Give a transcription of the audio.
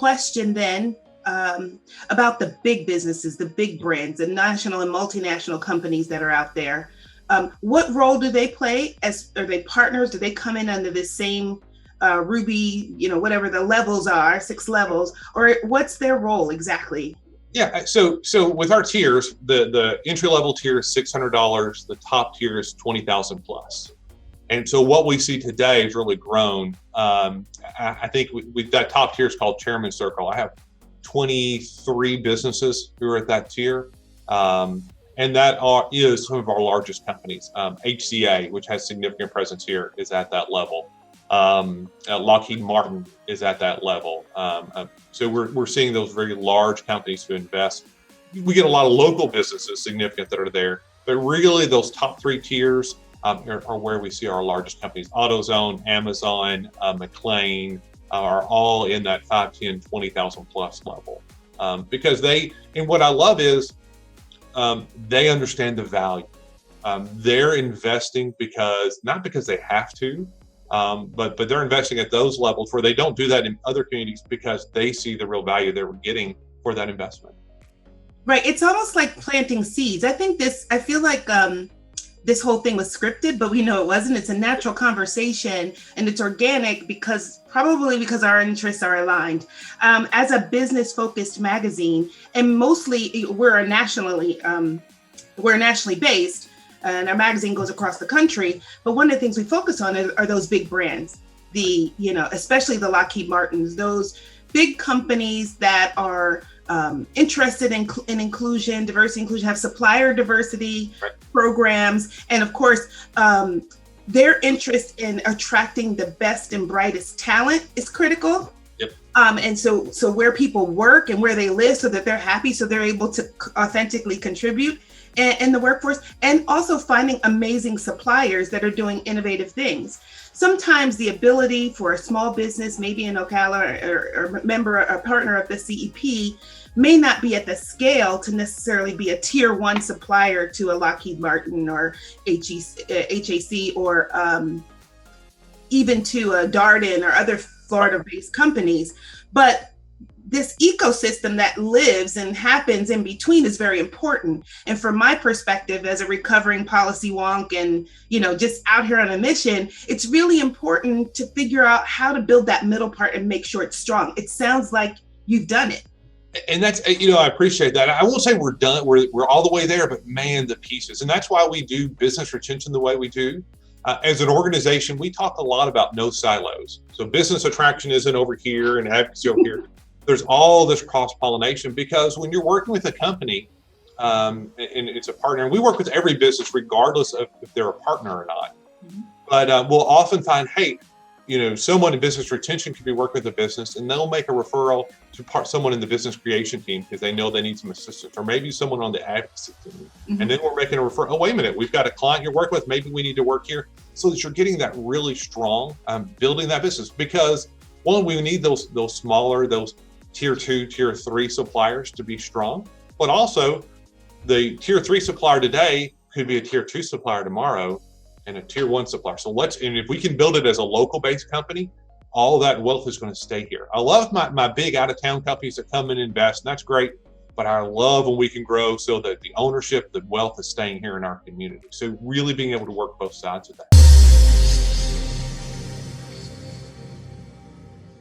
question then about the big businesses, the big brands, the national and multinational companies that are out there. What role do they play? Are they partners? Do they come in under the same Ruby, whatever the levels are, 6 levels, or what's their role exactly? Yeah, so with our tiers, the entry level tier is $600, the top tier is $20,000 plus. And so what we see today has really grown. I think that top tier is called Chairman's Circle. I have 23 businesses who are at that tier. And that is some of our largest companies. HCA, which has significant presence here, is at that level. Lockheed Martin is at that level. So we're seeing those very large companies who invest. We get a lot of local businesses significant that are there, but really those top 3 tiers are where we see our largest companies. AutoZone, Amazon, McLean are all in that 5, 10, 20,000 plus level. Because and what I love is they understand the value. They're investing not because they have to, but they're investing at those levels where they don't do that in other communities because they see the real value they're getting for that investment. Right. It's almost like planting seeds. I feel like this whole thing was scripted, but we know it wasn't. It's a natural conversation and it's organic probably because our interests are aligned. As a business focused magazine, and mostly we're nationally based, and our magazine goes across the country. But one of the things we focus on are those big brands, especially the Lockheed Martins, those big companies that are interested in inclusion, diversity, inclusion, have supplier diversity programs. And of course, their interest in attracting the best and brightest talent is critical. Yep. And so where people work and where they live so that they're happy, so they're able to authentically contribute in the workforce, and also finding amazing suppliers that are doing innovative things. Sometimes the ability for a small business, maybe in Ocala or a partner of the CEP, may not be at the scale to necessarily be a tier 1 supplier to a Lockheed Martin or HAC or even to a Darden or other Florida-based companies. But this ecosystem that lives and happens in between is very important. And from my perspective as a recovering policy wonk and, just out here on a mission, it's really important to figure out how to build that middle part and make sure it's strong. It sounds like you've done it. And that's, I appreciate that. I won't say we're done. We're all the way there, but man, the pieces. And that's why we do business retention the way we do. As an organization, we talk a lot about no silos. So business attraction isn't over here and advocacy over here. There's all this cross-pollination because when you're working with a company and it's a partner, and we work with every business regardless of if they're a partner or not. Mm-hmm. But we'll often find, hey, someone in business retention could be working with a business and they'll make a referral to someone in the business creation team because they know they need some assistance, or maybe someone on the advocacy team. Mm-hmm. And then we're making a referral. Oh, wait a minute, we've got a client you're working with. Maybe we need to work here, so that you're getting that really strong, building that business. Because one, we need those smaller, those tier 2, tier 3 suppliers to be strong, but also the tier 3 supplier today could be a tier 2 supplier tomorrow and a tier 1 supplier. So and if we can build it as a local based company, all that wealth is going to stay here. I love my big out of town companies that come and invest, and that's great. But I love when we can grow so that the ownership, the wealth is staying here in our community. So really being able to work both sides of that.